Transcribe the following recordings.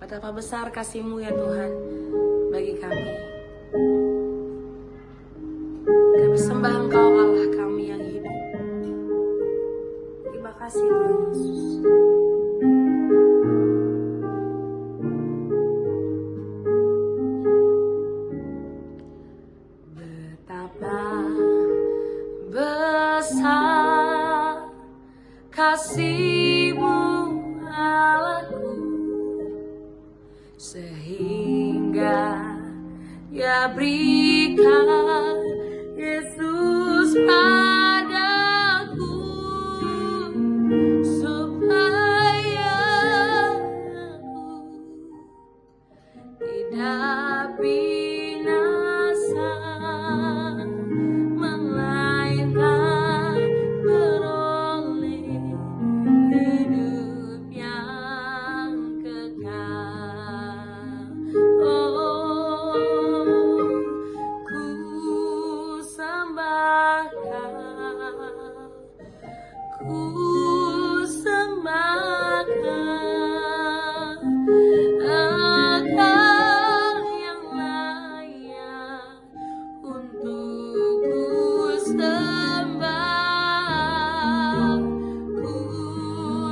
Betapa besar kasih-Mu ya Tuhan bagi kami. Kami sembah Engkau Allah kami yang hidup. Terima kasih Tuhan Yesus. Betapa besar kasih-Mu Allahku, sehingga Dia berikan Yesus padaku, supaya aku tidak binasa, melainkan beroleh hidup yang kekal. Oh, ku sembah Kau, ku sembah Kau, Engkau yang layak untuk ku sembah, ku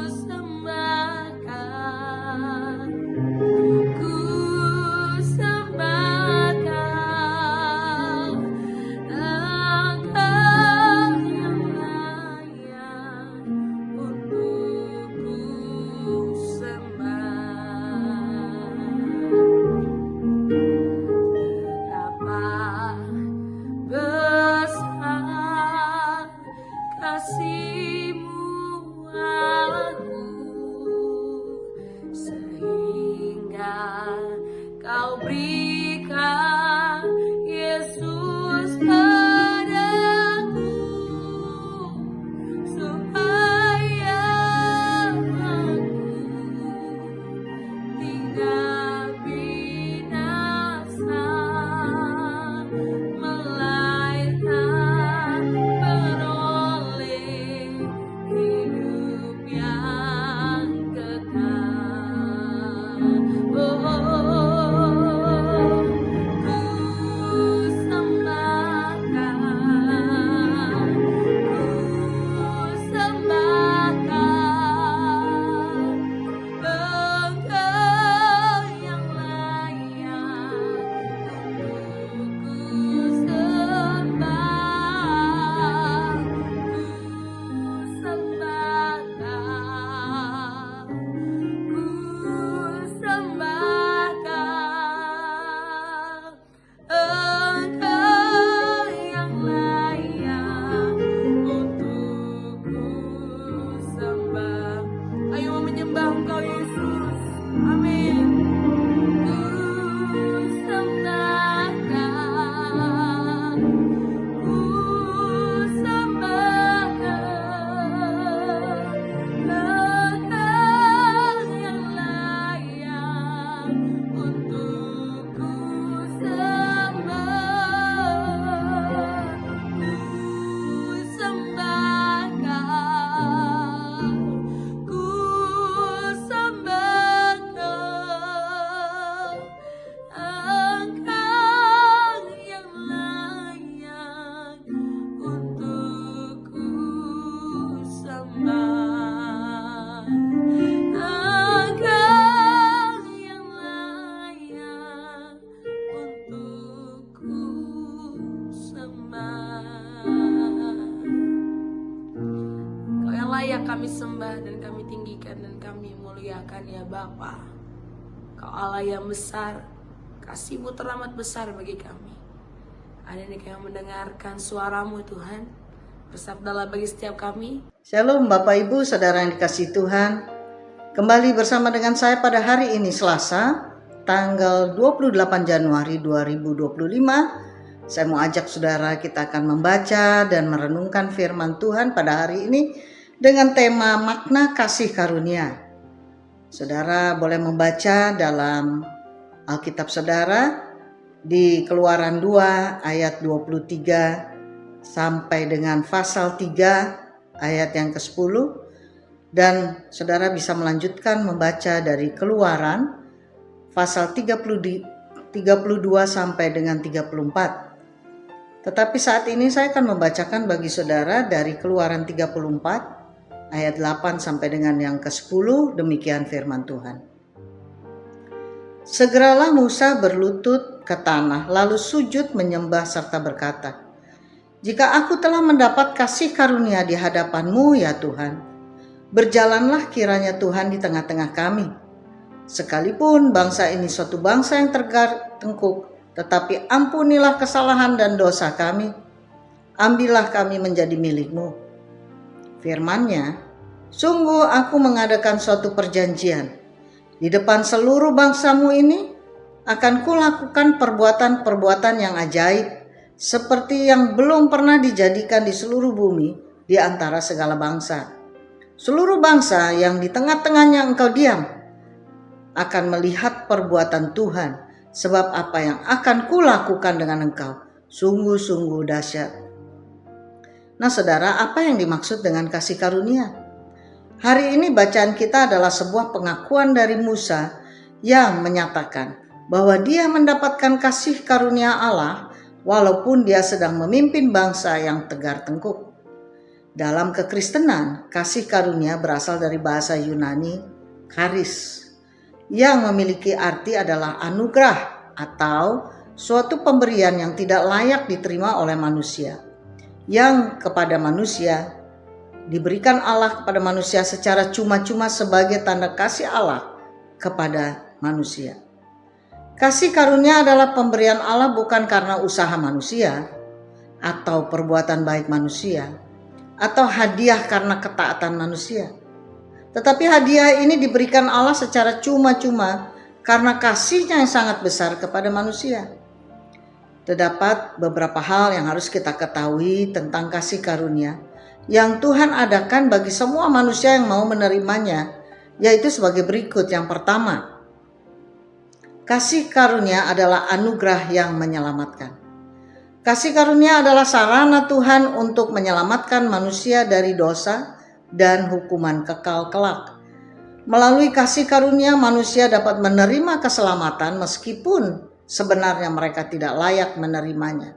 sembah Kau, ku sembah Kau, Engkau yang layak untuk ku sembah. Betapa besar kasih-Mu Allahku, sehingga Kau berikan Yesus padaku, supaya aku tidak binasa, melainkan beroleh hidup yang kekal. Oh, ku sembah Kau, ku sembah Kau, Engkau yang layak untuk ku sembah, ku sembah Kau, ku sembah Kau, Engkau yang layak untuk ku sembah. Ayo menyembah Engkau Yesus. Amin. Ku sembah Kau, ku sembah Kau, Engkau yang layak untuk ku sembah, ku sembah Kau, ku sembah Kau, Engkau yang layak untuk ku sembah, Engkau yang layak untuk ku sembah. Kau yang layak kami sembah dan kami tinggikan dan kami muliakan ya Bapa. Kau Allah yang besar, kasih-Mu teramat besar bagi kami. Ada yang mendengarkan suara-Mu Tuhan, bersabdalah bagi setiap kami. Shalom Bapak Ibu Saudara yang dikasihi Tuhan. Kembali bersama dengan saya pada hari ini Selasa, tanggal 28 Januari 2025. Saya mau ajak saudara kita akan membaca dan merenungkan firman Tuhan pada hari ini dengan tema makna kasih karunia. Saudara boleh membaca dalam Alkitab saudara di Keluaran 2 ayat 23 sampai dengan pasal 3 ayat yang ke-10, dan saudara bisa melanjutkan membaca dari Keluaran pasal 32 sampai dengan 34. Tetapi saat ini saya akan membacakan bagi saudara dari Keluaran 34 ayat 8 sampai dengan yang ke-10. Demikian firman Tuhan. Segeralah Musa berlutut ke tanah, lalu sujud menyembah serta berkata, "Jika aku telah mendapat kasih karunia di hadapan-Mu ya Tuhan, berjalanlah kiranya Tuhan di tengah-tengah kami. Sekalipun bangsa ini suatu bangsa yang tegar tengkuk, tetapi ampunilah kesalahan dan dosa kami. Ambillah kami menjadi milik-Mu." Firman-Nya, "Sungguh aku mengadakan suatu perjanjian. Di depan seluruh bangsa-Mu ini akan kulakukan perbuatan-perbuatan yang ajaib, seperti yang belum pernah dijadikan di seluruh bumi di antara segala bangsa. Seluruh bangsa yang di tengah-tengahnya Engkau diam akan melihat perbuatan Tuhan, sebab apa yang akan kulakukan dengan Engkau sungguh-sungguh dahsyat." Nah saudara, apa yang dimaksud dengan kasih karunia? Hari ini bacaan kita adalah sebuah pengakuan dari Musa yang menyatakan bahwa dia mendapatkan kasih karunia Allah walaupun dia sedang memimpin bangsa yang tegar tengkuk. Dalam kekristenan, kasih karunia berasal dari bahasa Yunani charis, yang memiliki arti adalah anugerah atau suatu pemberian yang tidak layak diterima oleh manusia, yang kepada manusia diberikan Allah kepada manusia secara cuma-cuma sebagai tanda kasih Allah kepada manusia. Kasih karunia adalah pemberian Allah bukan karena usaha manusia atau perbuatan baik manusia atau hadiah karena ketaatan manusia. Tetapi hadiah ini diberikan Allah secara cuma-cuma karena kasih-Nya yang sangat besar kepada manusia. Terdapat beberapa hal yang harus kita ketahui tentang kasih karunia yang Tuhan adakan bagi semua manusia yang mau menerimanya, yaitu sebagai berikut. Yang pertama, kasih karunia adalah anugerah yang menyelamatkan. Kasih karunia adalah sarana Tuhan untuk menyelamatkan manusia dari dosa dan hukuman kekal kelak. Melalui kasih karunia, manusia dapat menerima keselamatan meskipun sebenarnya mereka tidak layak menerimanya.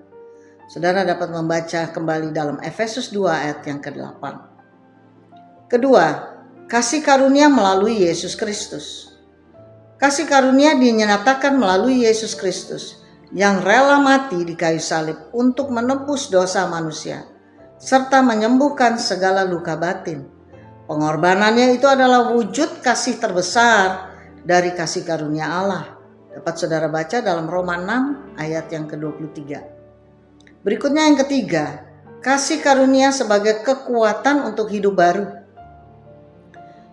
Saudara dapat membaca kembali dalam Efesus 2 ayat yang ke-8. Kedua, kasih karunia melalui Yesus Kristus. Kasih karunia dinyatakan melalui Yesus Kristus yang rela mati di kayu salib untuk menebus dosa manusia serta menyembuhkan segala luka batin. Pengorbanannya itu adalah wujud kasih terbesar dari kasih karunia Allah. Dapat saudara baca dalam Roma 6 ayat yang ke-23. Berikutnya yang ketiga, kasih karunia sebagai kekuatan untuk hidup baru.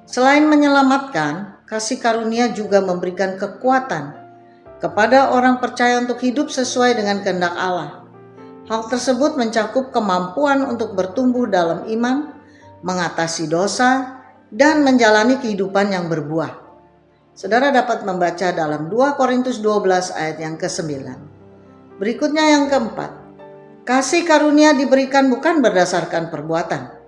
Selain menyelamatkan, kasih karunia juga memberikan kekuatan kepada orang percaya untuk hidup sesuai dengan kehendak Allah. Hal tersebut mencakup kemampuan untuk bertumbuh dalam iman, mengatasi dosa, dan menjalani kehidupan yang berbuah. Saudara dapat membaca dalam 2 Korintus 12 ayat yang ke-9. Berikutnya yang keempat, kasih karunia diberikan bukan berdasarkan perbuatan.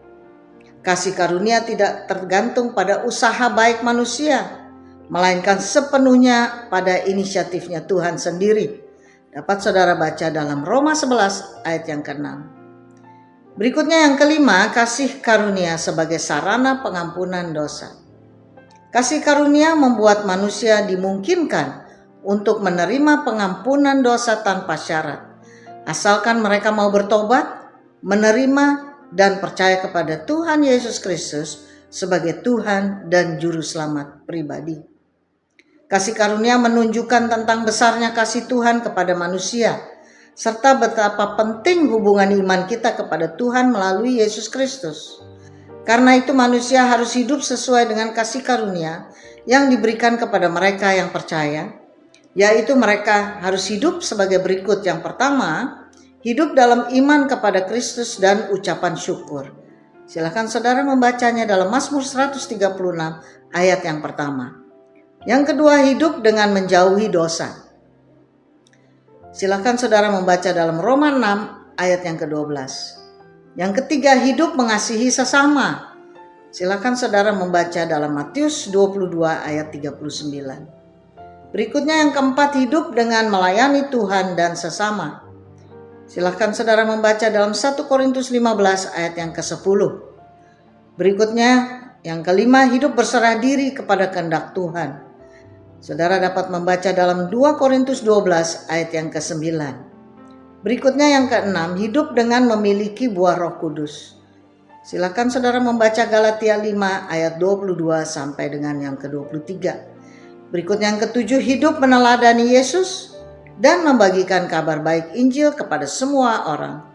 Kasih karunia tidak tergantung pada usaha baik manusia, melainkan sepenuhnya pada inisiatifnya Tuhan sendiri. Dapat saudara baca dalam Roma 11 ayat yang ke-6. Berikutnya yang kelima, kasih karunia sebagai sarana pengampunan dosa. Kasih karunia membuat manusia dimungkinkan untuk menerima pengampunan dosa tanpa syarat, asalkan mereka mau bertobat, menerima dan percaya kepada Tuhan Yesus Kristus sebagai Tuhan dan Juru Selamat pribadi. Kasih karunia menunjukkan tentang besarnya kasih Tuhan kepada manusia, serta betapa penting hubungan iman kita kepada Tuhan melalui Yesus Kristus. Karena itu manusia harus hidup sesuai dengan kasih karunia yang diberikan kepada mereka yang percaya, yaitu mereka harus hidup sebagai berikut. Yang pertama, hidup dalam iman kepada Kristus dan ucapan syukur. Silakan saudara membacanya dalam Mazmur 136 ayat yang pertama. Yang kedua, hidup dengan menjauhi dosa. Silakan saudara membaca dalam Roma 6 ayat yang ke-12. Yang ketiga, hidup mengasihi sesama. Silakan saudara membaca dalam Matius 22 ayat 39. Berikutnya yang keempat, hidup dengan melayani Tuhan dan sesama. Silahkan saudara membaca dalam 1 Korintus 15 ayat yang ke-10. Berikutnya yang kelima, hidup berserah diri kepada kehendak Tuhan. Saudara dapat membaca dalam 2 Korintus 12 ayat yang ke-9. Berikutnya yang keenam, hidup dengan memiliki buah Roh Kudus. Silakan saudara membaca Galatia 5 ayat 22 sampai dengan yang ke-23. Berikutnya yang ketujuh, hidup meneladani Yesus dan membagikan kabar baik Injil kepada semua orang.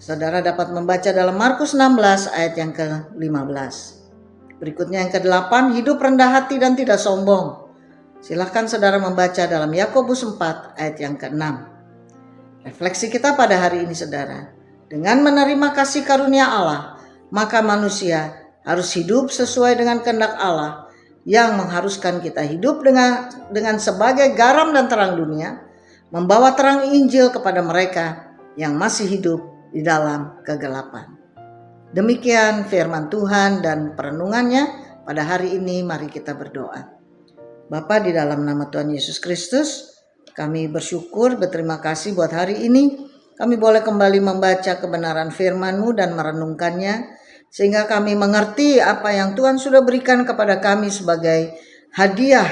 Saudara dapat membaca dalam Markus 16 ayat yang ke-15. Berikutnya yang ke-8, hidup rendah hati dan tidak sombong. Silahkan saudara membaca dalam Yakobus 4 ayat yang ke-6. Refleksi kita pada hari ini saudara, dengan menerima kasih karunia Allah, maka manusia harus hidup sesuai dengan kehendak Allah yang mengharuskan kita hidup dengan sebagai garam dan terang dunia, membawa terang Injil kepada mereka yang masih hidup di dalam kegelapan. Demikian firman Tuhan dan perenungannya pada hari ini. Mari kita berdoa. Bapa, di dalam nama Tuhan Yesus Kristus, kami bersyukur, berterima kasih buat hari ini. Kami boleh kembali membaca kebenaran firman-Mu dan merenungkannya, sehingga kami mengerti apa yang Tuhan sudah berikan kepada kami sebagai hadiah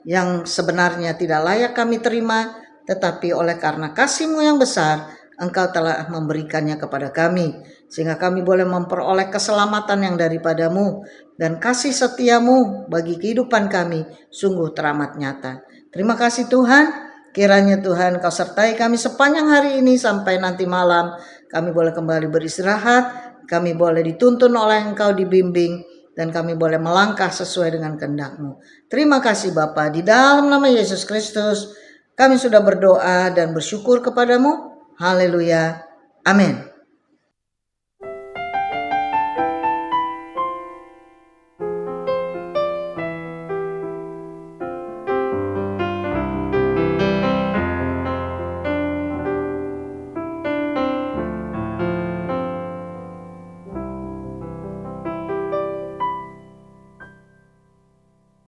yang sebenarnya tidak layak kami terima, tetapi oleh karena kasih-Mu yang besar, Engkau telah memberikannya kepada kami, sehingga kami boleh memperoleh keselamatan yang daripada-Mu, dan kasih setia-Mu bagi kehidupan kami sungguh teramat nyata. Terima kasih Tuhan, kiranya Tuhan Kau sertai kami sepanjang hari ini sampai nanti malam. Kami boleh kembali beristirahat, kami boleh dituntun oleh Engkau, dibimbing, dan kami boleh melangkah sesuai dengan kehendak-Mu. Terima kasih Bapa, di dalam nama Yesus Kristus kami sudah berdoa dan bersyukur kepadamu. Haleluya. Amin.